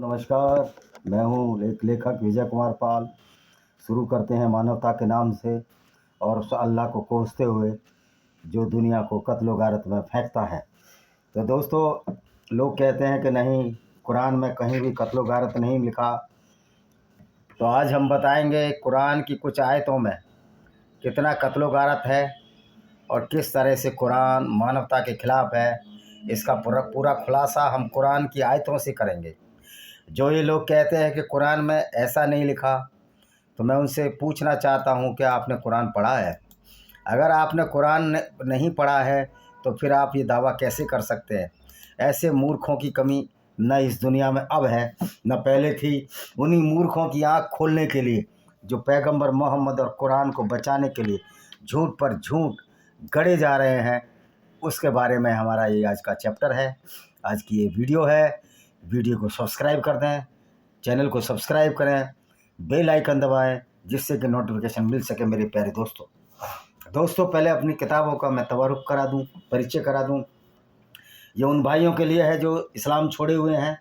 नमस्कार। मैं हूँ लेखक विजय कुमार पाल। शुरू करते हैं मानवता के नाम से और उस अल्लाह को कोसते हुए जो दुनिया को कत्ल गारत में फेंकता है। तो दोस्तों, लोग कहते हैं कि नहीं, कुरान में कहीं भी कत्ल गारत नहीं लिखा। तो आज हम बताएंगे कुरान की कुछ आयतों में कितना कत्ल गारत है और किस तरह से कुरान मानवता के खिलाफ है। इसका पूरा पूरा खुलासा हम कुरान की आयतों से करेंगे। जो ये लोग कहते हैं कि कुरान में ऐसा नहीं लिखा, तो मैं उनसे पूछना चाहता हूँ कि आपने कुरान पढ़ा है? अगर आपने कुरान नहीं पढ़ा है तो फिर आप ये दावा कैसे कर सकते हैं? ऐसे मूर्खों की कमी न इस दुनिया में अब है न पहले थी। उन्हीं मूर्खों की आँख खोलने के लिए जो पैगंबर मोहम्मद और कुरान को बचाने के लिए झूठ पर झूठ गढ़े जा रहे हैं, उसके बारे में हमारा ये आज का चैप्टर है, आज की ये वीडियो है। वीडियो को सब्सक्राइब कर दें, चैनल को सब्सक्राइब करें, बेल आइकन दबाएं, जिससे कि नोटिफिकेशन मिल सके मेरे प्यारे दोस्तों। पहले अपनी किताबों का मैं तवारुक करा दूं, परिचय करा दूं। ये उन भाइयों के लिए है जो इस्लाम छोड़े हुए हैं।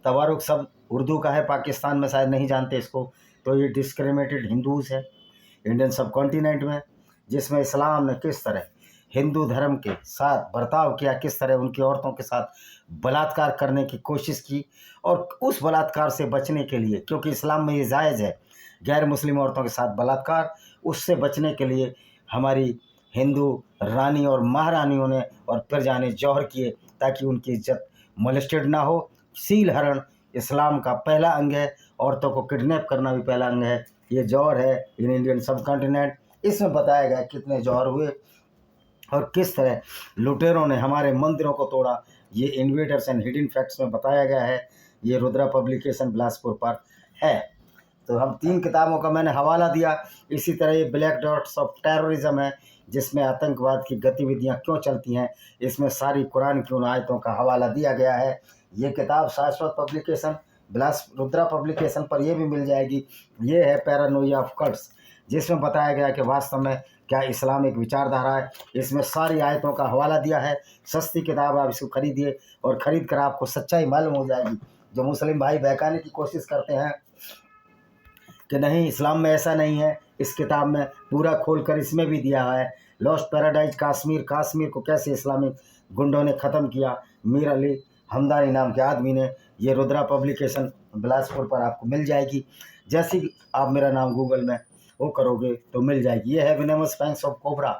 तवारुक सब उर्दू का है, पाकिस्तान में शायद नहीं जानते इसको। तो ये डिस्क्रिमिनेटेड हिंदूज़ है इंडियन सब कॉन्टिनेंट में, जिसमें इस्लाम ने किस तरह हिंदू धर्म के साथ बर्ताव किया, किस तरह उनकी औरतों के साथ बलात्कार करने की कोशिश की, और उस बलात्कार से बचने के लिए, क्योंकि इस्लाम में ये जायज़ है गैर मुस्लिम औरतों के साथ बलात्कार, उससे बचने के लिए हमारी हिंदू रानी और महारानियों ने और प्रजा ने जौहर किए ताकि उनकी इज्जत मोलेस्टेड ना हो। सील हरण इस्लाम का पहला अंग है, औरतों को किडनैप करना भी पहला अंग है। ये जौहर है इन इंडियन सब कॉन्टिनेंट। इसमें बताया गया कितने जौहर हुए और किस तरह लुटेरों ने हमारे मंदिरों को तोड़ा। ये इन्वेडर्स एंड हिडन फैक्ट्स में बताया गया है। ये रुद्रा पब्लिकेशन बिलासपुर पर है। तो हम 3 किताबों का मैंने हवाला दिया। इसी तरह ये ब्लैक डॉट्स ऑफ टेररिज्म है, जिसमें आतंकवाद की गतिविधियां क्यों चलती हैं, इसमें सारी कुरान की उन आयतों का हवाला दिया गया है। ये किताब शाश्वत पब्लिकेशन रुद्रा पब्लिकेशन पर ये भी मिल जाएगी। ये है पैरानोइया ऑफ कल्ट्स, जिसमें बताया गया कि वास्तव में क्या इस्लाम एक विचारधारा है। इसमें सारी आयतों का हवाला दिया है। सस्ती किताब, आप इसको खरीदिए और ख़रीद कर आपको सच्चाई मालूम हो जाएगी। जो मुस्लिम भाई बहकाने की कोशिश करते हैं कि नहीं इस्लाम में ऐसा नहीं है, इस किताब में पूरा खोलकर इसमें भी दिया है। लॉस्ट पैराडाइज कश्मीर को कैसे इस्लामी गुंडों ने ख़त्म किया, मीर अली हमदानी नाम के आदमी ने। ये रुद्रा पब्लिकेशन बिलासपुर पर आपको मिल जाएगी। जैसे ही आप मेरा नाम गूगल में वो करोगे तो मिल जाएगी। ये है विनमस फैंक्स ऑफ कोबरा,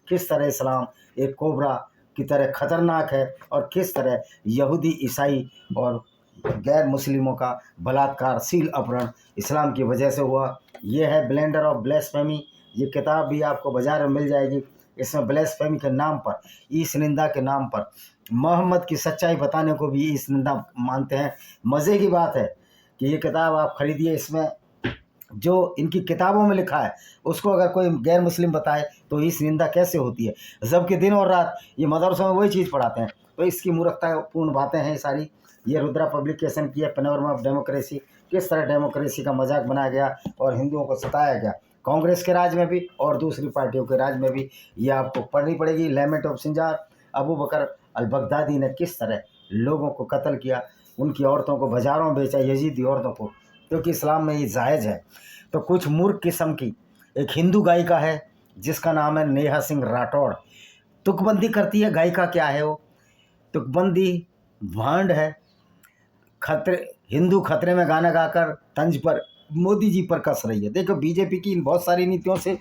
किस तरह इस्लाम एक कोबरा की तरह ख़तरनाक है और किस तरह यहूदी ईसाई और गैर मुस्लिमों का बलात्कार सील अपहरण इस्लाम की वजह से हुआ। ये है ब्लेंडर ऑफ ब्लेस्फेमी। ये किताब भी आपको बाज़ार में मिल जाएगी। इसमें ब्लेस्फेमी के नाम पर, ईस निंदा के नाम पर, मोहम्मद की सच्चाई बताने को भी ईस निंदा मानते हैं। मज़े की बात है कि ये किताब आप खरीदिए। इसमें जो इनकी किताबों में लिखा है उसको अगर कोई गैर मुस्लिम बताए तो इस निंदा कैसे होती है, जबकि दिन और रात ये मदरसों में वही चीज़ पढ़ाते हैं। तो इसकी मूर्खतापूर्ण बातें हैं सारी। ये रुद्रा पब्लिकेशन की है पैनोरमा ऑफ डेमोक्रेसी, किस तरह डेमोक्रेसी का मजाक बनाया गया और हिंदुओं को सताया गया कांग्रेस के राज में भी और दूसरी पार्टियों के राज में भी। ये आपको पढ़नी पड़ेगी। Lament of Sinjar, Abu Bakr al Baghdadi ने किस तरह लोगों को कत्ल किया, उनकी औरतों को बाजारों में बेचा, यजीदी औरतों को, क्योंकि इस्लाम में ये जायज़ है। तो कुछ मूर्ख किस्म की एक हिंदू गायिका है जिसका नाम है नेहा सिंह राठौड़। तुकबंदी करती है। गायिका क्या है वो? तुकबंदी भांड है। खतरे हिंदू खतरे में गाना गाकर तंज पर मोदी जी पर कस रही है। देखो, बीजेपी की इन बहुत सारी नीतियों से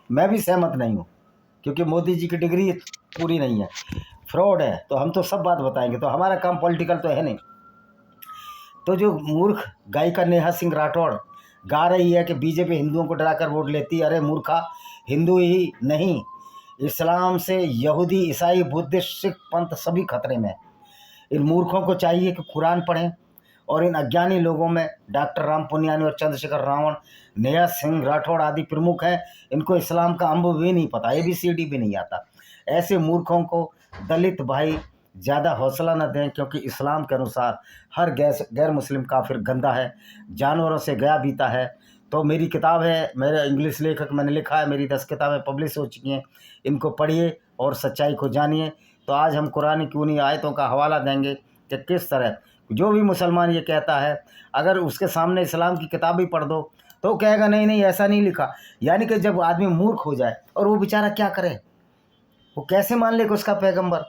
मैं भी सहमत नहीं हूँ, क्योंकि मोदी जी की डिग्री पूरी नहीं है, फ्रॉड है। तो हम तो सब बात बताएंगे, तो हमारा काम पॉलिटिकल तो है नहीं। तो जो मूर्ख गायिका नेहा सिंह राठौड़ गा रही है कि बीजेपी हिंदुओं को डराकर वोट लेती है, अरे मूर्खा, हिंदू ही नहीं, इस्लाम से यहूदी ईसाई बुद्धिस्ट सिख पंथ सभी खतरे में है। इन मूर्खों को चाहिए कि कुरान पढ़ें। और इन अज्ञानी लोगों में डॉक्टर राम पुनियानी और चंद्रशेखर रावण, नेहा सिंह राठौड़ आदि प्रमुख हैं। इनको इस्लाम का अम्ब भी नहीं पता, ABCD भी नहीं आता। ऐसे मूर्खों को दलित भाई ज़्यादा हौसला न दें, क्योंकि इस्लाम के अनुसार हर गैर मुस्लिम काफिर गंदा है, जानवरों से गया बीता है। तो मेरी किताब है, मेरा इंग्लिश लेखक मैंने लिखा है, मेरी 10 किताबें पब्लिश हो चुकी हैं। इनको पढ़िए और सच्चाई को जानिए। तो आज हम कुरान की उन्हीं आयतों का हवाला देंगे कि किस तरह जो भी मुसलमान ये कहता है, अगर उसके सामने इस्लाम की किताब ही पढ़ दो तो वो कहेगा नहीं नहीं ऐसा नहीं लिखा। यानी कि जब आदमी मूर्ख हो जाए और वो बेचारा क्या करे, वो कैसे मान ले कि उसका पैगंबर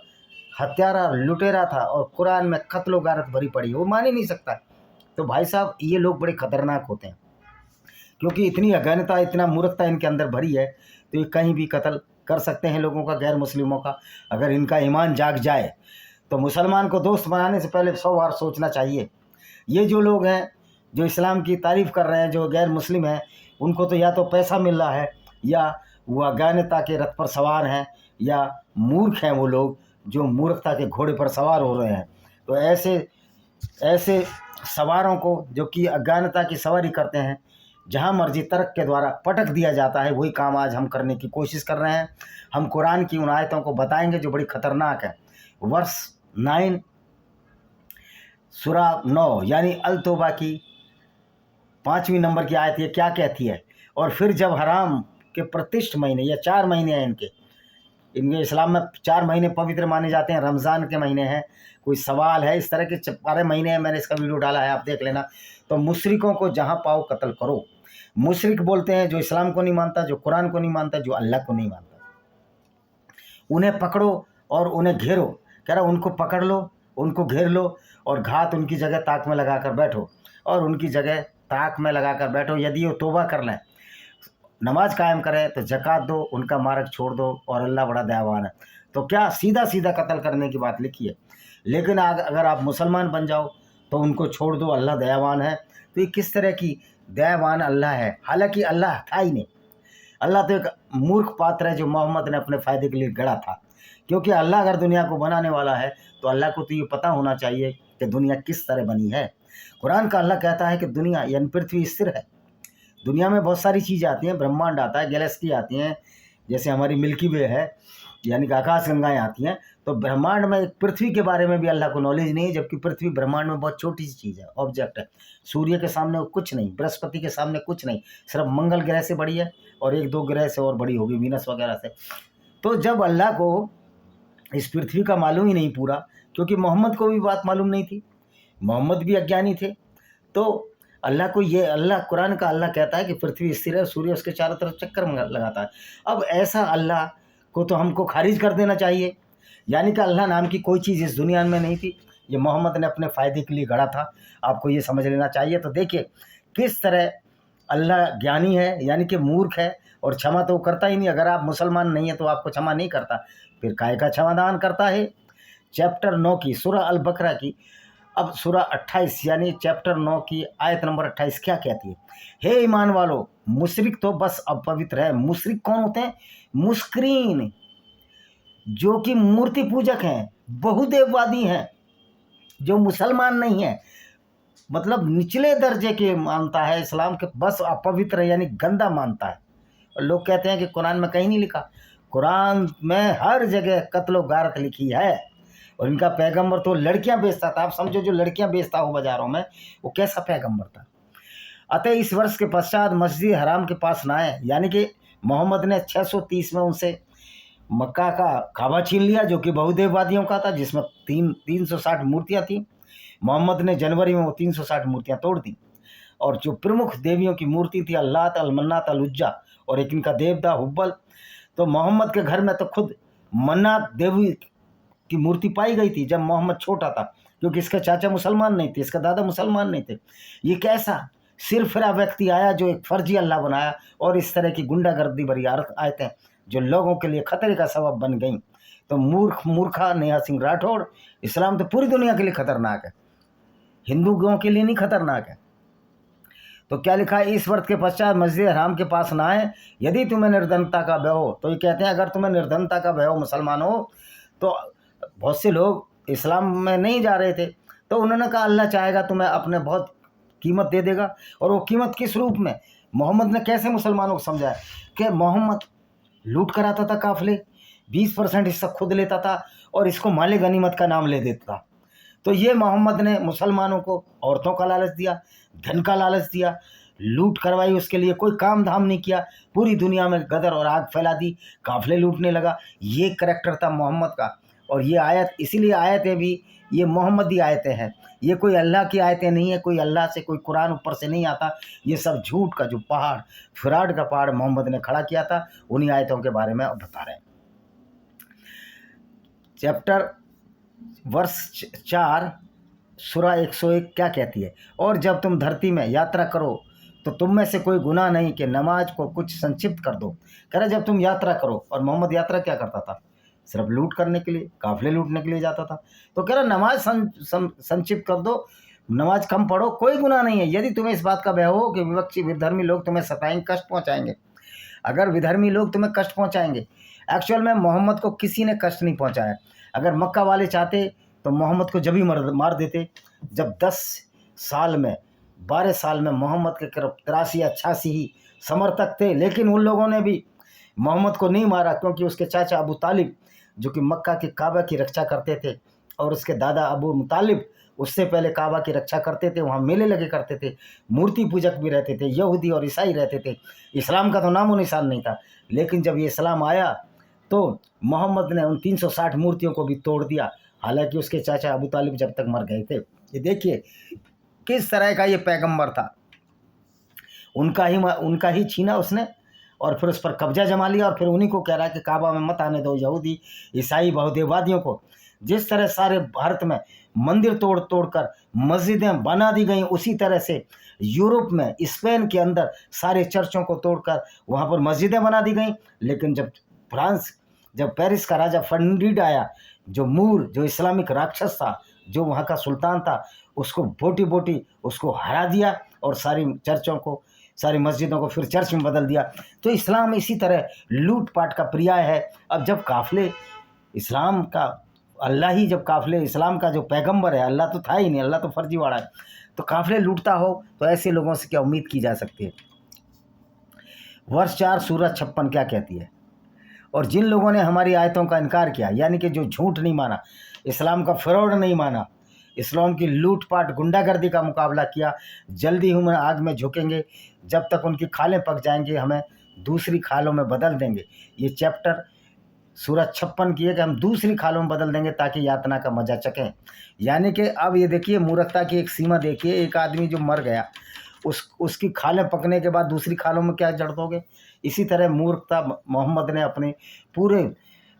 हत्यारा लुटेरा था और कुरान में कत्ल गारत भरी पड़ी, वो मान ही नहीं सकता। तो भाई साहब ये लोग बड़े खतरनाक होते हैं, क्योंकि इतनी अज्ञानता इतना मूर्खता इनके अंदर भरी है, तो ये कहीं भी कत्ल कर सकते हैं लोगों का, गैर मुस्लिमों का। अगर इनका ईमान जाग जाए तो मुसलमान को दोस्त बनाने से पहले 100 बार सोचना चाहिए। ये जो लोग हैं जो इस्लाम की तारीफ़ कर रहे हैं, जो गैर मुस्लिम हैं, उनको तो या तो पैसा मिल रहा है या वो अज्ञानता के रथ पर सवार हैं या मूर्ख हैं वो लोग जो मूर्खता के घोड़े पर सवार हो रहे हैं। तो ऐसे ऐसे सवारों को जो कि अज्ञानता की सवारी करते हैं, जहाँ मर्जी तर्क के द्वारा पटक दिया जाता है, वही काम आज हम करने की कोशिश कर रहे हैं। हम कुरान की उन आयतों को बताएंगे जो बड़ी ख़तरनाक है। वर्ष 9 सूरा 9 यानी अल तौबा की 5वीं नंबर की आयत ये क्या कहती है। और फिर जब हराम के प्रतिष्ठ महीने, या 4 महीने हैं इनके इस्लाम में 4 महीने पवित्र माने जाते हैं, रमज़ान के महीने हैं, कोई सवाल है, इस तरह के 12 महीने हैं, मैंने इसका वीडियो डाला है, आप देख लेना। तो मुशरिकों को जहाँ पाओ कत्ल करो। मुशरिक बोलते हैं जो इस्लाम को नहीं मानता, जो कुरान को नहीं मानता, जो अल्लाह को नहीं मानता, उन्हें पकड़ो और उन्हें घेरो। कह रहा उनको पकड़ लो, उनको घेर लो और घात उनकी जगह ताक में लगा कर बैठो, और उनकी जगह ताक में लगा कर बैठो। यदि वो तौबा कर लें, नमाज कायम करें, तो ज़कात दो, उनका मार्ग छोड़ दो, और अल्लाह बड़ा दयावान है। तो क्या सीधा सीधा कत्ल करने की बात लिखी है। लेकिन अगर आप मुसलमान बन जाओ तो उनको छोड़ दो, अल्लाह दयावान है। तो ये किस तरह की दयावान अल्लाह है, हालांकि अल्लाह था ही नहीं। अल्लाह तो एक मूर्ख पात्र है जो मोहम्मद ने अपने फ़ायदे के लिए गढ़ा था। क्योंकि अल्लाह अगर दुनिया को बनाने वाला है तो अल्लाह को तो ये पता होना चाहिए कि दुनिया किस तरह बनी है। कुरान का अल्लाह कहता है कि दुनिया यानी पृथ्वी स्थिर है। दुनिया में बहुत सारी चीज़ें आती हैं, ब्रह्मांड आता है, गैलेक्सी आती हैं, जैसे हमारी मिल्की वे है, यानी कि आकाश गंगाएँ आती हैं। तो ब्रह्मांड में एक पृथ्वी के बारे में भी अल्लाह को नॉलेज नहीं है, जबकि पृथ्वी ब्रह्मांड में बहुत छोटी सी चीज़ है, ऑब्जेक्ट है। सूर्य के सामने वो कुछ नहीं, बृहस्पति के सामने कुछ नहीं, सिर्फ मंगल ग्रह से बड़ी है और 1-2 ग्रह से और बड़ी होगी, वीनस वगैरह से। तो जब अल्लाह को इस पृथ्वी का मालूम ही नहीं पूरा, क्योंकि मोहम्मद को भी बात मालूम नहीं थी, मोहम्मद भी अज्ञानी थे, तो अल्लाह को ये कुरान का अल्लाह कहता है कि पृथ्वी स्थिर है, सूर्य उसके चारों तरफ चक्कर लगाता है। अब ऐसा अल्लाह को तो हमको खारिज कर देना चाहिए, यानी कि अल्लाह नाम की कोई चीज़ इस दुनिया में नहीं थी, ये मोहम्मद ने अपने फ़ायदे के लिए गढ़ा था। आपको ये समझ लेना चाहिए। तो देखिए किस तरह अल्लाह ज्ञानी है, यानी कि मूर्ख है, और क्षमा तो वो करता ही नहीं। अगर आप मुसलमान नहीं है तो आपको क्षमा नहीं करता, फिर काहे का क्षमादान करता है। चैप्टर 9 की सूरह अल बकरा की अब सूरह 28 यानी चैप्टर 9 की आयत नंबर 28 क्या कहती है। हे ईमान वालो, मुशरिक तो बस अपवित्र है। मुशरिक कौन होते हैं? मुस्क्रीन, जो कि मूर्ति पूजक हैं, बहुदेववादी हैं, जो मुसलमान नहीं है, मतलब निचले दर्जे के मानता है इस्लाम के, बस अपवित्र यानी गंदा मानता है। और लोग कहते हैं कि कुरान में कहीं नहीं लिखा। कुरान में हर जगह कत्लो गारत लिखी है। और इनका पैगंबर तो लड़कियां बेचता था। आप समझो जो लड़कियां बेचता हो बाज़ारों में, वो कैसा पैगंबर था। अतः इस वर्ष के पश्चात मस्जिद हराम के पास ना आए, यानी कि मोहम्मद ने 630 में उनसे मक्का का काबा छीन लिया, जो कि बहुदेववादियों का था, जिसमें 360 मूर्तियाँ थीं। मोहम्मद ने जनवरी में वो 360 मूर्तियाँ तोड़ दी। और जो प्रमुख देवियों की मूर्ति थी अल्लात, अलमन्नात, अलुज्जा, और एक इनका देवता हुब्बल। तो मोहम्मद के घर में तो खुद मन्नात देवी की मूर्ति पाई गई थी जब मोहम्मद छोटा था, क्योंकि इसके चाचा मुसलमान नहीं थे, इसका दादा मुसलमान नहीं थे। ये कैसा सिरफिरा व्यक्ति आया जो एक फर्जी अल्लाह बनाया, और इस तरह की गुंडागर्दी भरी आयतें जो लोगों के लिए खतरे का सबब बन गई। तो मूर्खा नेहा सिंह राठौड़, इस्लाम तो पूरी दुनिया के लिए खतरनाक है, हिंदुओं के लिए नहीं खतरनाक है। तो क्या लिखा है, इस वर्ष के पश्चात मस्जिद हराम के पास ना आए यदि तुम्हें निर्धनता का भय हो। तो ये कहते हैं अगर तुम्हें निर्धनता का भय हो, मुसलमान हो, तो बहुत से लोग इस्लाम में नहीं जा रहे थे, तो उन्होंने कहा अल्लाह चाहेगा तुम्हें अपने बहुत कीमत दे देगा। और वो कीमत किस रूप में? मोहम्मद ने कैसे मुसलमानों को समझाया कि मोहम्मद लूट कराता था काफिले, 20% हिस्सा खुद लेता था और इसको माले गनीमत का नाम ले देता था। तो ये मोहम्मद ने मुसलमानों को औरतों का लालच दिया, धन का लालच दिया, लूट करवाई, उसके लिए कोई काम धाम नहीं किया, पूरी दुनिया में गदर और आग फैला दी, काफिले लूटने लगा। ये करैक्टर था मोहम्मद का। और ये आयत, इसीलिए आयतें भी ये मोहम्मदी आयतें हैं, ये कोई अल्लाह की आयतें नहीं है, कोई अल्लाह से कोई कुरान ऊपर से नहीं आता। ये सब झूठ का जो पहाड़, फ्रॉड का पहाड़ मोहम्मद ने खड़ा किया था, उन्हीं आयतों के बारे में अब बता रहे हैं। चैप्टर वर्ष 4 सूरा 101 क्या कहती है? और जब तुम धरती में यात्रा करो तो तुम में से कोई गुनाह नहीं कि नमाज को कुछ संक्षिप्त कर दो। कह रहे जब तुम यात्रा करो, और मोहम्मद यात्रा क्या करता था? सिर्फ लूट करने के लिए, काफिले लूटने के लिए जाता था। तो कह रहा नमाज संक्षिप्त कर दो, नमाज कम पढ़ो, कोई गुनाह नहीं है। यदि तुम्हें इस बात का भय हो कि विवक्षी विधर्मी लोग तुम्हें सताएंगे, कष्ट पहुँचाएंगे, अगर विधर्मी लोग तुम्हें कष्ट पहुँचाएंगे, एक्चुअल में मोहम्मद को किसी ने कष्ट नहीं पहुँचाया। अगर मक्का वाले चाहते तो मोहम्मद को जब ही मार देते, जब 10 साल में 12 साल में मोहम्मद के 83 या 86 ही समर्थक थे, लेकिन उन लोगों ने भी मोहम्मद को नहीं मारा, क्योंकि उसके चाचा अबू तालिब जो कि मक्का के काबा की रक्षा करते थे, और उसके दादा अबू मुतालिब उससे पहले काबा की रक्षा करते थे, वहाँ मेले लगे करते थे, मूर्ति पूजक भी रहते थे, यहूदी और ईसाई रहते थे, इस्लाम का तो नामो निशान नहीं था। लेकिन जब ये इस्लाम आया तो मोहम्मद ने उन 360 मूर्तियों को भी तोड़ दिया, हालांकि उसके चाचा अबू तालिब जब तक मर गए थे। ये देखिए किस तरह का ये पैगंबर था, उनका ही छीना उसने, और फिर उस पर कब्जा जमा लिया, और फिर उन्हीं को कह रहा है कि काबा में मत आने दो यहूदी ईसाई बहुदेववादियों को। जिस तरह सारे भारत में मंदिर तोड़ कर मस्जिदें बना दी गई, उसी तरह से यूरोप में स्पेन के अंदर सारे चर्चों को तोड़कर वहाँ पर मस्जिदें बना दी गई। लेकिन जब पेरिस का राजा फर्डिनांड आया, जो इस्लामिक राक्षस था, जो वहाँ का सुल्तान था, उसको बोटी बोटी उसको हरा दिया, और सारी मस्जिदों को फिर चर्च में बदल दिया। तो इस्लाम इसी तरह लूटपाट का पर्याय है। अब जब काफिले इस्लाम का, अल्लाह ही जब काफिले इस्लाम का जो पैगंबर है, अल्लाह तो था ही नहीं, अल्लाह तो फर्जीवाड़ा है, तो काफिले लूटता हो तो ऐसे लोगों से क्या उम्मीद की जा सकती है? वर्ष 4 सूरत 56 क्या कहती है? और जिन लोगों ने हमारी आयतों का इनकार किया, यानी कि जो झूठ नहीं माना, इस्लाम का फ्रॉड नहीं माना, इस्लाम की लूटपाट गुंडागर्दी का मुकाबला किया, जल्दी हम आग में झुकेंगे, जब तक उनकी खालें पक जाएंगी हमें दूसरी खालों में बदल देंगे। ये चैप्टर सूरत 56 की है कि हम दूसरी खालों में बदल देंगे ताकि यातना का मजा चखें। यानी कि अब ये देखिए मूर्खता की एक सीमा देखिए, एक आदमी जो मर गया उसकी खालें पकने के बाद दूसरी खालों में क्या जड़ दोगे? इसी तरह मूर्खता मोहम्मद ने अपने पूरे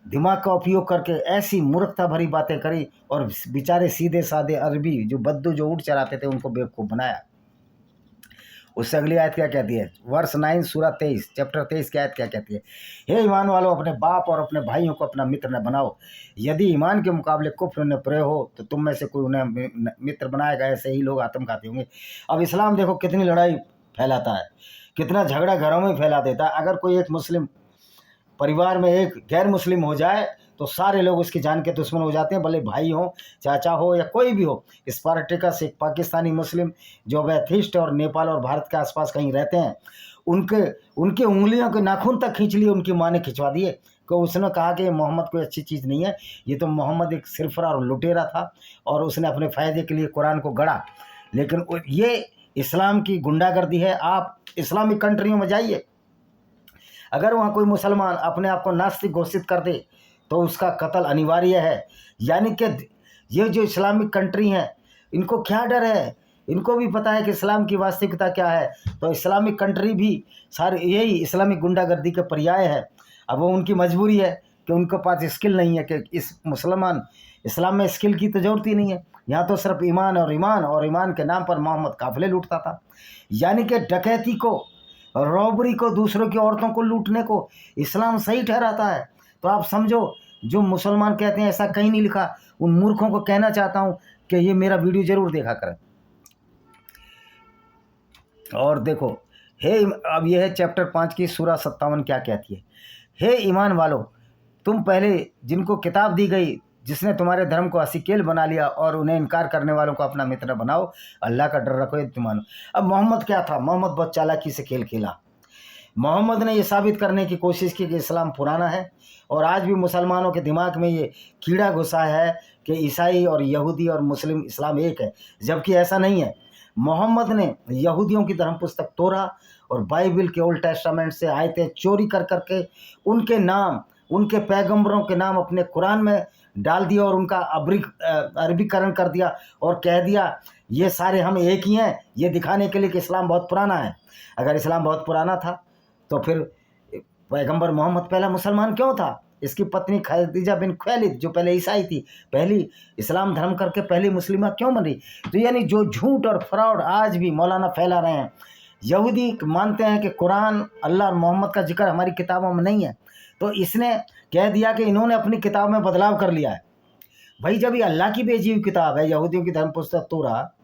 दिमाग का उपयोग करके ऐसी मूर्खता भरी बातें करी, और बेचारे सीधे साधे अरबी जो बद्दू जो ऊँट चराते थे उनको बेवकूफ़ बनाया। उससे अगली आयत क्या कहती है? वर्ष 9 सूरा 23 चैप्टर 23 की आयत क्या कहती है? हे ईमान वालों, अपने बाप और अपने भाइयों को अपना मित्र न बनाओ। यदि ईमान के मुकाबले कुफ्र न प्रयोग हो तो तुम में से कोई उन्हें मित्र बनाएगा, ऐसे ही लोग आत्मघाती होंगे। अब इस्लाम देखो कितनी लड़ाई फैलाता है, कितना झगड़ा घरों में फैला देता है। अगर कोई एक मुस्लिम परिवार में एक गैर मुस्लिम हो जाए तो सारे लोग उसकी जान के दुश्मन हो जाते हैं, भले भाई हो, चाचा हो, या कोई भी हो। स्पार्टैकस एक पाकिस्तानी मुस्लिम जो एथिस्ट और नेपाल और भारत के आसपास कहीं रहते हैं, उनके उंगलियों के नाखून तक खींच लिए, उनकी माँ ने खिंचवा दिए, तो उसने कहा कि मोहम्मद कोई अच्छी चीज़ नहीं है, ये तो मोहम्मद एक सिरफरा और लुटेरा था, और उसने अपने फ़ायदे के लिए कुरान को गढ़ा। लेकिन ये इस्लाम की गुंडागर्दी है। आप इस्लामिक कंट्रियों में जाइए, अगर वहाँ कोई मुसलमान अपने आप को नास्तिक घोषित कर दे तो उसका कत्ल अनिवार्य है। यानी कि ये जो इस्लामिक कंट्री हैं, इनको क्या डर है? इनको भी पता है कि इस्लाम की वास्तविकता क्या है। तो इस्लामिक कंट्री भी सारे यही इस्लामिक गुंडागर्दी के पर्याय है। अब वो उनकी मजबूरी है कि उनके पास स्किल नहीं है, कि इस्लाम में स्किल की तो जरूरत ही नहीं है। यहाँ तो सिर्फ ईमान और ईमान के नाम पर मोहम्मद काफिले लूटता था। यानी कि डकैती को, रॉबरी को, दूसरों की औरतों को लूटने को इस्लाम सही ठहराता है। तो आप समझो, जो मुसलमान कहते हैं ऐसा कहीं नहीं लिखा, उन मूर्खों को कहना चाहता हूँ कि ये मेरा वीडियो जरूर देखा करें। और देखो, अब यह है चैप्टर 5 की सूरा 57 क्या कहती है? हे ईमान वालों, तुम पहले जिनको किताब दी गई, जिसने तुम्हारे धर्म को हसीकेल बना लिया, और उन्हें इनकार करने वालों को अपना मित्र बनाओ, अल्लाह का डर रखो, तुम मानो। अब मोहम्मद क्या था? मोहम्मद बहुत चालाकी से खेल खेला। मोहम्मद ने यह साबित करने की कोशिश की कि इस्लाम पुराना है, और आज भी मुसलमानों के दिमाग में ये कीड़ा घुसा है कि ईसाई और यहूदी और मुस्लिम इस्लाम एक है, जबकि ऐसा नहीं है। मोहम्मद ने यहूदियों की धर्म पुस्तक तोरा और बाइबल के ओल्ड टेस्टामेंट से आयतें चोरी कर करके उनके नाम, उनके पैगंबरों के नाम अपने कुरान में डाल दिया और उनका अरबीकरण कर दिया और कह दिया ये सारे हम एक ही हैं, ये दिखाने के लिए कि इस्लाम बहुत पुराना है। अगर इस्लाम बहुत पुराना था तो फिर पैगंबर मोहम्मद पहला मुसलमान क्यों था? इसकी पत्नी खदीजा बिन खुवैलिद जो पहले ईसाई थी, पहली इस्लाम धर्म करके पहली मुस्लिमा क्यों बन रही? तो यानी जो झूठ और फ्रॉड आज भी मौलाना फैला रहे हैं। यहूदी मानते हैं कि कुरान, अल्लाह और मोहम्मद का जिक्र हमारी किताबों में नहीं है, तो इसने कह दिया कि इन्होंने अपनी किताब में बदलाव कर लिया है। भाई जब ये अल्लाह की भेजी हुई किताब है, यहूदियों की धर्म पुस्तक तौरात,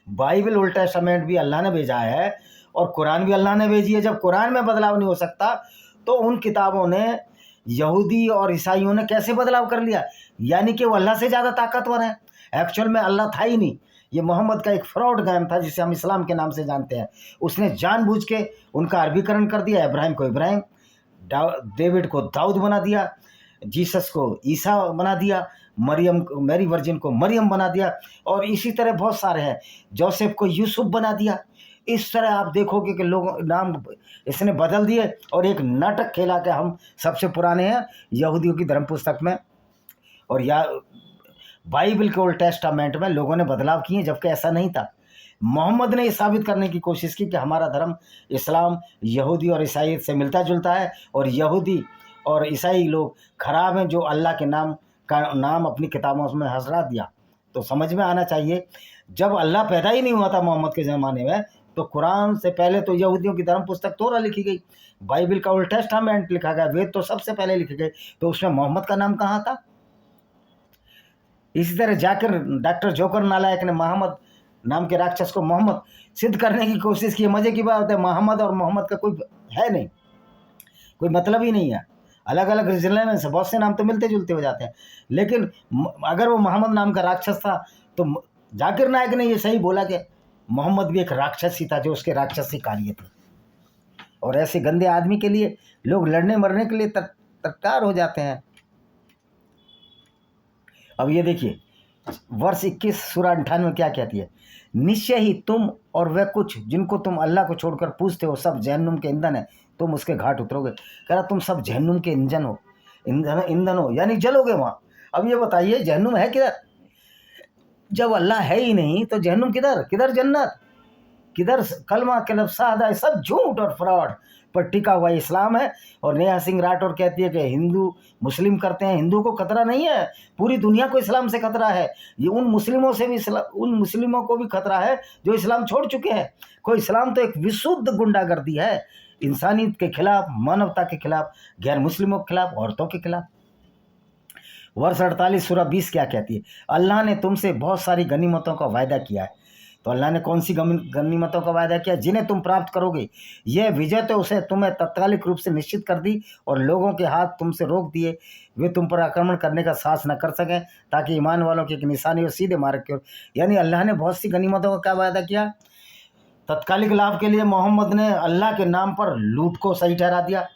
बाइबल, ओल्ड टेस्टामेंट भी अल्लाह ने भेजा है और कुरान भी अल्लाह ने भेजी है। जब कुरान में बदलाव नहीं हो सकता तो उन किताबों ने यहूदी और ईसाइयों ने कैसे बदलाव कर लिया? यानी कि वो अल्लाह से ज़्यादा ताकतवर हैं। एक्चुअल में अल्लाह था ही नहीं, ये मोहम्मद का एक फ्रॉड गायम था जिसे हम इस्लाम के नाम से जानते हैं। उसने जानबूझ के उनका अरबीकरण कर दिया। इब्राहिम को इब्राहिम, डेविड को दाऊद बना दिया, जीसस को ईसा बना दिया, मरियम मैरी वर्जिन को मरियम बना दिया, और इसी तरह बहुत सारे हैं। जोसेफ को यूसुफ बना दिया। इस तरह आप देखोगे कि लोग नाम इसने बदल दिए और एक नाटक खेला कि हम सबसे पुराने हैं यहूदियों की धर्म पुस्तक में, और या बाइबल के ओल्ड टेस्टामेंट में लोगों ने बदलाव किए, जबकि ऐसा नहीं था। मोहम्मद ने ये साबित करने की कोशिश की कि हमारा धर्म इस्लाम यहूदी और ईसाई से मिलता जुलता है, और यहूदी और ईसाई लोग खराब हैं जो अल्लाह के नाम का नाम अपनी किताबों में हसरा दिया। तो समझ में आना चाहिए, जब अल्लाह पैदा ही नहीं हुआ था मोहम्मद के ज़माने में, तो कुरान से पहले तो यहूदियों की धर्म पुस्तक तौरा लिखी गई, बाइबल का ओल्ड टेस्टामेंट लिखा गया, वेद तो सबसे पहले लिखे गए, तो उसमें मोहम्मद का नाम कहाँ था? इसी तरह जाकर डॉक्टर जोकर नालायक ने मोहम्मद नाम के राक्षस को मोहम्मद सिद्ध करने की कोशिश की। मज़े की बात है, मोहम्मद और मोहम्मद का कोई है नहीं, कोई मतलब ही नहीं है। अलग अलग जिले में से बहुत से नाम तो मिलते जुलते हो जाते हैं, लेकिन अगर वो मोहम्मद नाम का राक्षस था तो जाकिर नायक ने ये सही बोला कि मोहम्मद भी एक राक्षस ही था जो उसके राक्षसी कार्य थे। और ऐसे गंदे आदमी के लिए लोग लड़ने मरने के लिए तत्कार हो जाते हैं। अब ये देखिए वर्ष 21 सूरा 98 क्या कहती है? निश्चय ही तुम और वह कुछ जिनको तुम अल्लाह को छोड़कर पूछते हो सब जहन्नुम के ईंधन है, तुम उसके घाट उतरोगे। कह रहा तुम सब जहन्नुम के ईंधन हो, ईंधन हो, यानी जलोगे वहाँ। अब ये बताइए जहन्नुम है किधर? जब अल्लाह है ही नहीं तो जहन्नुम किधर? किधर जन्नत? किधर कलमा कलब सादा? सब झूठ और फ्रॉड पर टिका हुआ इस्लाम है। और नेहा सिंह राठौर कहती है कि हिंदू मुस्लिम करते हैं, हिंदू को खतरा नहीं है, पूरी दुनिया को इस्लाम से खतरा है। ये उन मुस्लिमों से भी उन मुस्लिमों को भी खतरा है जो इस्लाम छोड़ चुके हैं। कोई इस्लाम तो एक विशुद्ध गुंडागर्दी है, इंसानियत के खिलाफ, मानवता के खिलाफ, गैर मुस्लिमों के खिलाफ, औरतों के खिलाफ। वर्ष 48 सूरा 20 क्या कहती है? अल्लाह ने तुमसे बहुत सारी गनीमतों का वायदा किया है। तो अल्लाह ने कौन सी गनीमतों का वायदा किया? जिन्हें तुम प्राप्त करोगे। यह विजय तो उसे तुम्हें तत्कालिक रूप से निश्चित कर दी, और लोगों के हाथ तुमसे रोक दिए, वे तुम पर आक्रमण करने का साहस न कर सकें, ताकि ईमान वालों की एक निशानी हो सीधे मार्ग की ओर। यानी अल्लाह ने बहुत सी गनीमतों का क्या वायदा किया? तत्कालिक लाभ के लिए मोहम्मद ने अल्लाह के नाम पर लूट को सही ठहरा दिया,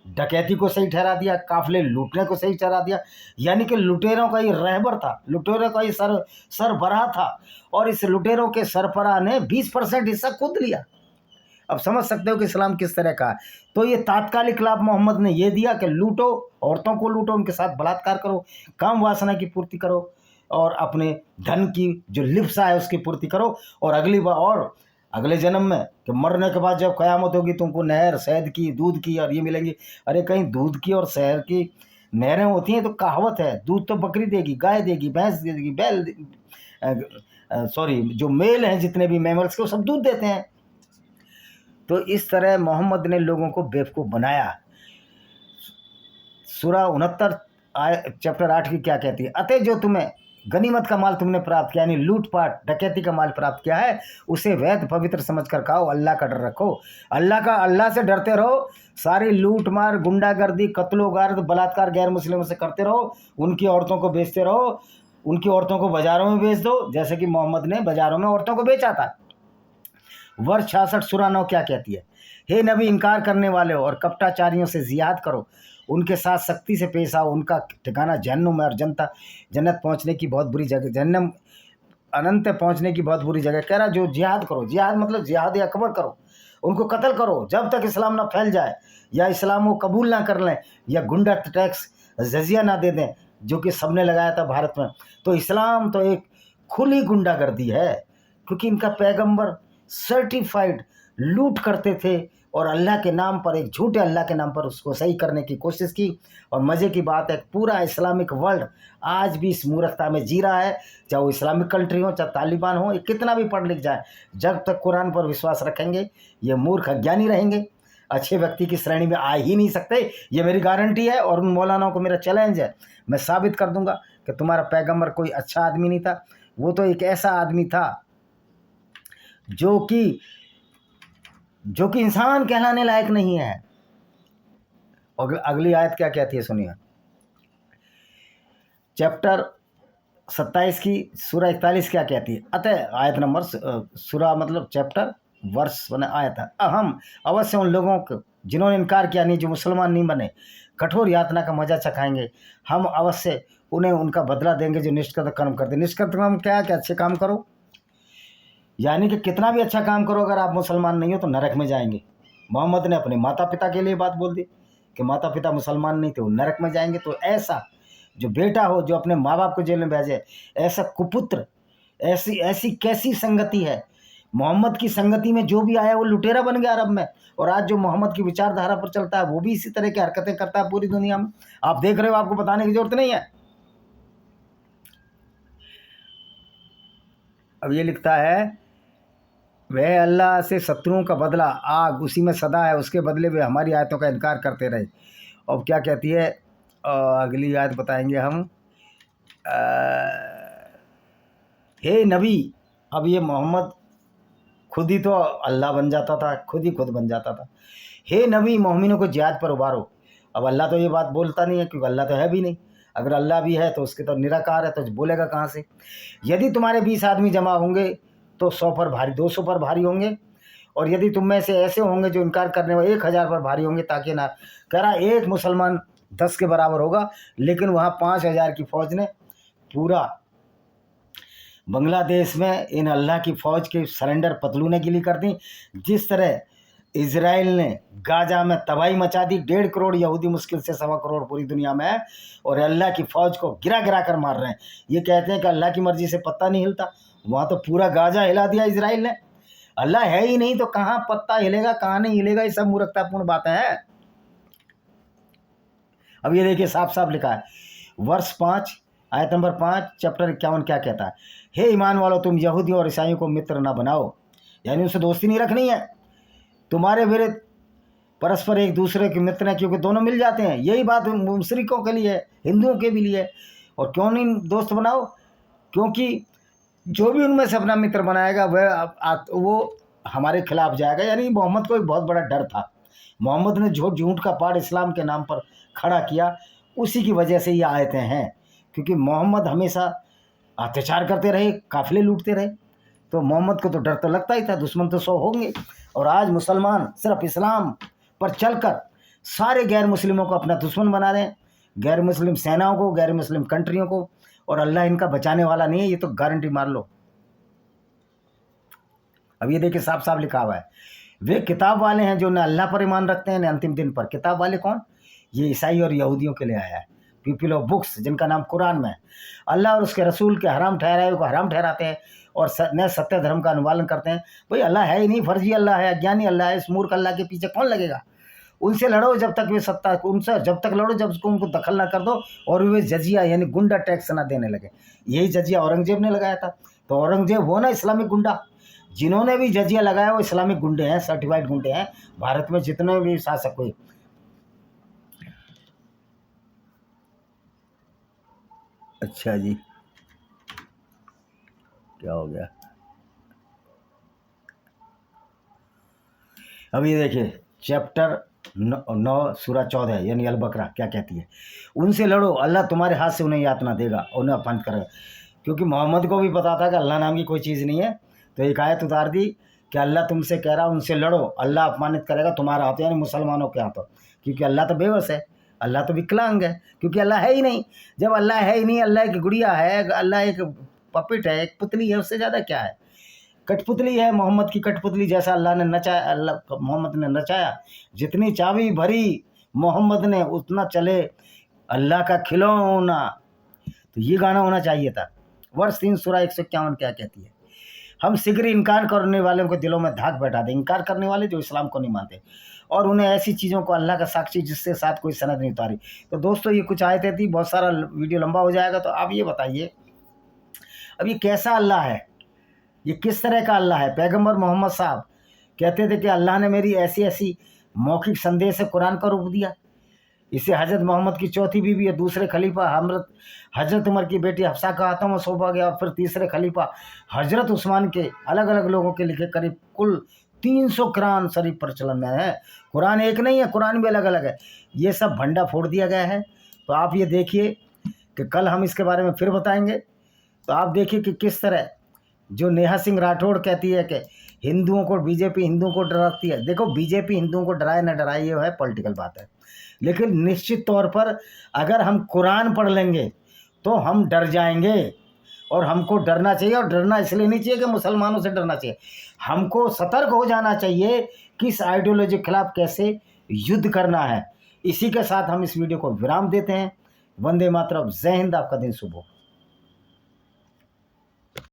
डकैती को सही ठहरा दिया, काफिले लूटने को सही ठहरा दिया। यानी कि लुटेरों का ये रहबर था, लुटेरों का ये सरबराह था, और इस लुटेरों के सरबराह ने 20% हिस्सा खुद लिया। अब समझ सकते हो कि इस्लाम किस तरह का है। तो ये तात्कालिक लाभ मोहम्मद ने ये दिया कि लूटो, औरतों को लूटो, उनके साथ बलात्कार करो, काम वासना की पूर्ति करो, और अपने धन की जो लिप्सा है उसकी पूर्ति करो, और अगली बार और अगले जन्म में कि मरने के बाद जब क़यामत होगी तुमको नहर शहद की, दूध की और ये मिलेंगी। अरे कहीं दूध की और शहद की नहरें होती हैं तो कहावत है, दूध तो बकरी देगी, गाय देगी, भैंस देगी, बैल जो मेल हैं जितने भी मैमल्स के वो सब दूध देते हैं। तो इस तरह मोहम्मद ने लोगों को बेवकूफ़ बनाया। सूरा 69 चैप्टर 8 की क्या कहती है? अतः जो तुम्हें गनीमत का माल तुमने प्राप्त किया, यानी लूटपाट डकैती का माल प्राप्त किया है, उसे वैध पवित्र समझकर खाओ, अल्लाह का डर रखो, अल्लाह से डरते रहो। सारी लूट मार, गुंडागर्दी, कत्लो गार्द, बलात्कार गैर मुस्लिमों से करते रहो, उनकी औरतों को बेचते रहो, उनकी औरतों को बाज़ारों में बेच दो, जैसे कि मोहम्मद ने बाज़ारों में औरतों को बेचा था। वर्ष 66 सूरा 9 क्या कहती है? हे नबी, इनकार करने वाले हो और कपटाचारियों से जिहाद करो, उनके साथ सख्ती से पेश आओ, उनका ठिकाना जहन्नुम है और जन्नत पहुंचने की बहुत बुरी जगह, जहन्नम अनंत पहुंचने की बहुत बुरी जगह। कह रहा जो जिहाद करो, जिहाद मतलब जिहाद अकबर करो, उनको कत्ल करो जब तक इस्लाम ना फैल जाए, या इस्लाम को कबूल ना कर लें, या गुंडा टैक्स जजिया ना दे दें, जो कि सबने लगाया था भारत में। तो इस्लाम तो एक खुली गुंडागर्दी है, क्योंकि इनका पैगंबर सर्टिफाइड लूट करते थे और अल्लाह के नाम पर, एक झूठे अल्लाह के नाम पर उसको सही करने की कोशिश की। और मज़े की बात है, पूरा इस्लामिक वर्ल्ड आज भी इस मूर्खता में जी रहा है, चाहे वो इस्लामिक कंट्री हो, चाहे तालिबान हो, ये कितना भी पढ़ लिख जाए, जब तक कुरान पर विश्वास रखेंगे ये मूर्ख अज्ञानी रहेंगे, अच्छे व्यक्ति की श्रेणी में आ ही नहीं सकते। ये मेरी गारंटी है और उन मौलानाओं को मेरा चैलेंज है, मैं साबित कर दूंगा कि तुम्हारा पैगंबर कोई अच्छा आदमी नहीं था, वो तो एक ऐसा आदमी था जो कि इंसान कहलाने लायक नहीं है। और अगली आयत क्या कहती है सुनिए, चैप्टर 27 की सूरा 41 क्या कहती है। अतः आयत नंबर, सूरा मतलब चैप्टर, वर्ष बने आयत है। हम अवश्य उन लोगों को जिन्होंने इनकार किया नहीं, जो मुसलमान नहीं बने, कठोर यातना का मजा चखाएंगे। हम अवश्य उन्हें उनका बदला देंगे जो निष्कृत कर्म करते। निष्कृत कर्म क्या है कि अच्छे काम करो, यानी कि कितना भी अच्छा काम करो, अगर आप मुसलमान नहीं हो तो नरक में जाएंगे। मोहम्मद ने अपने माता पिता के लिए बात बोल दी कि माता पिता मुसलमान नहीं थे, वो नरक में जाएंगे। तो ऐसा जो बेटा हो जो अपने माँ बाप को जेल में भेजे, ऐसा कुपुत्र, ऐसी कैसी संगति है। मोहम्मद की संगति में जो भी आया वो लुटेरा बन गया अरब में, और आज जो मोहम्मद की विचारधारा पर चलता है वो भी इसी तरह की हरकतें करता है पूरी दुनिया में। आप देख रहे हो, आपको बताने की जरूरत नहीं है। अब ये लिखता है, वह अल्लाह से शत्रुओं का बदला आग उसी में सदा है, उसके बदले वे हमारी आयतों का इनकार करते रहे। अब क्या कहती है अगली आयत बताएंगे हम। हे नबी, अब ये मोहम्मद खुद ही तो अल्लाह बन जाता था, खुद बन जाता था। हे नबी, मोमिनों को जिहाद पर उबारो। अब अल्लाह तो ये बात बोलता नहीं है, क्योंकि अल्लाह तो है भी नहीं। अगर अल्लाह भी है तो उसके तो निराकार है, तो बोलेगा कहाँ से। यदि तुम्हारे 20 आदमी जमा होंगे तो 100 पर भारी, 200 पर भारी होंगे, और यदि तुम में से ऐसे होंगे जो इनकार करने वाले 1000 पर भारी होंगे, ताकि ना कह रहा एक मुसलमान 10 के बराबर होगा। लेकिन वहाँ 5000 की फौज ने पूरा बांग्लादेश में इन अल्लाह की फ़ौज के सरेंडर पतलूने गिली कर दी। जिस तरह इजराइल ने गाजा में तबाही मचा दी, 1.5 करोड़ यहूदी मुश्किल से 1.25 करोड़ पूरी दुनिया में है, और अल्लाह की फ़ौज को गिरा गिरा कर मार रहे हैं। ये कहते हैं कि अल्लाह की मर्जी से पत्ता नहीं हिलता, वहाँ तो पूरा गाजा हिला दिया इजराइल ने। अल्लाह है ही नहीं तो कहाँ पत्ता हिलेगा, कहाँ नहीं हिलेगा, ये सब मूर्खतापूर्ण बातें हैं। अब ये देखिए साफ साफ लिखा है, वर्ष 5 आयत नंबर 5 चैप्टर 51 क्या कहता है। हे ईमान वालों, तुम यहूदियों और ईसाइयों को मित्र ना बनाओ, यानी उनसे दोस्ती नहीं रखनी है। तुम्हारे विरुद्ध परस्पर एक दूसरे के मित्र हैं, क्योंकि दोनों मिल जाते हैं। यही बात मुशरिकों के लिए, हिंदुओं के भी लिए। और क्यों नहीं दोस्त बनाओ, क्योंकि जो भी उनमें से अपना मित्र बनाएगा वो हमारे खिलाफ जाएगा। यानी मोहम्मद को एक बहुत बड़ा डर था। मोहम्मद ने झूठ का पहाड़ इस्लाम के नाम पर खड़ा किया, उसी की वजह से ये आयतें हैं। क्योंकि मोहम्मद हमेशा अत्याचार करते रहे, काफिले लूटते रहे, तो मोहम्मद को तो डर तो लगता ही था, दुश्मन तो 100 होंगे। और आज मुसलमान सिर्फ इस्लाम पर चलकर सारे गैर मुस्लिमों को अपना दुश्मन बना रहे हैं, गैर मुस्लिम सेनाओं को, गैर मुस्लिम कंट्रियों को, और अल्लाह इनका बचाने वाला नहीं है, ये तो गारंटी मार लो। अब ये देखिए साफ साफ लिखा हुआ है, वे किताब वाले हैं जो न अल्लाह पर ईमान रखते हैं न अंतिम दिन पर। किताब वाले कौन? ये ईसाई और यहूदियों के लिए आया है, पीपल ऑफ बुक्स, जिनका नाम कुरान में है। अल्लाह और उसके रसूल के हराम ठहराए को हराम ठहराते हैं और न सत्य धर्म का अनुपालन करते हैं। भाई अल्लाह है ही नहीं, फर्जी अल्लाह है, अज्ञानी अल्लाह है। इस मूर्ख अल्लाह के पीछे कौन लगेगा? उनसे लड़ो जब तक वे सत्ता, उनसे जब तक लड़ो जब उनको दखल ना कर दो और वे जजिया यानी गुंडा टैक्स ना देने लगे। यही जजिया औरंगजेब ने लगाया था। तो औरंगजेब वो ना इस्लामिक गुंडा, जिन्होंने भी जजिया लगाया वो इस्लामिक गुंडे हैं, सर्टिफाइड गुंडे हैं। भारत में जितने भी शासक हुए, अच्छा जी क्या हो गया? अब ये देखिए चैप्टर 9 सूरा 14 यानी अल बकरा क्या कहती है, उनसे लड़ो, अल्लाह तुम्हारे हाथ से उन्हें यातना देगा, उन्हें अपमानित करेगा। क्योंकि मोहम्मद को भी पता था कि अल्लाह नाम की कोई चीज़ नहीं है, तो एक आयत उतार दी कि अल्लाह तुमसे कह रहा उनसे लड़ो, अल्लाह अपमानित करेगा तुम्हारा हाथ, यानी मुसलमानों के हाथों। क्योंकि अल्लाह तो बेबस है, अल्लाह तो विकलांग है, क्योंकि अल्लाह है ही नहीं। जब अल्लाह है ही नहीं, अल्लाह एक गुड़िया है, अल्लाह एक पपिट है, एक पुतली है, उससे ज़्यादा क्या है? कठपुतली है, मोहम्मद की कठपुतली, जैसा अल्लाह ने नचाया, अल्लाह मोहम्मद ने नचाया। जितनी चाबी भरी मोहम्मद ने उतना चले अल्लाह का खिलौना तो ये गाना होना चाहिए था। वर्ष 3 सूरा 151 क्या कहती है? हम शीघ्र इनकार करने वालों को दिलों में धाक बैठा दें, इनकार करने वाले जो इस्लाम को नहीं मानते, और उन्हें ऐसी चीज़ों को अल्लाह का साक्षी जिससे साथ कोई सनद नहीं उतारी। तो दोस्तों ये कुछ आयतें थी, बहुत सारा वीडियो लंबा हो जाएगा। तो आप ये बताइए, अब ये कैसा अल्लाह है, ये किस तरह का अल्लाह है? पैगंबर मोहम्मद साहब कहते थे कि अल्लाह ने मेरी ऐसी ऐसी मौखिक संदेश से कुरान का रूप दिया। इसे हज़रत मोहम्मद की चौथी बीवी या दूसरे खलीफा हज़रत उमर की बेटी हफ्सा का हाथों में सौंपा गया, और फिर तीसरे खलीफा हज़रत उस्मान के अलग अलग लोगों के लिखे करीब कुल 300 कुरान शरीफ प्रचलन में है। कुरान एक नहीं है, कुरान भी अलग अलग है। ये सब भंडा फोड़ दिया गया है। तो आप ये देखिए कि कल हम इसके बारे में फिर बताएंगे। तो आप देखिए कि किस तरह जो नेहा सिंह राठौड़ कहती है कि हिंदुओं को बीजेपी हिंदुओं को डराती है। देखो, बीजेपी हिंदुओं को डराए ना डराए ये है पॉलिटिकल बात है, लेकिन निश्चित तौर पर अगर हम कुरान पढ़ लेंगे तो हम डर जाएंगे, और हमको डरना चाहिए। और डरना इसलिए नहीं चाहिए कि मुसलमानों से डरना चाहिए, हमको सतर्क हो जाना चाहिए कि इस आइडियोलॉजी के खिलाफ कैसे युद्ध करना है। इसी के साथ हम इस वीडियो को विराम देते हैं। वंदे मातरम, जय हिंद, आपका दिन शुभ हो।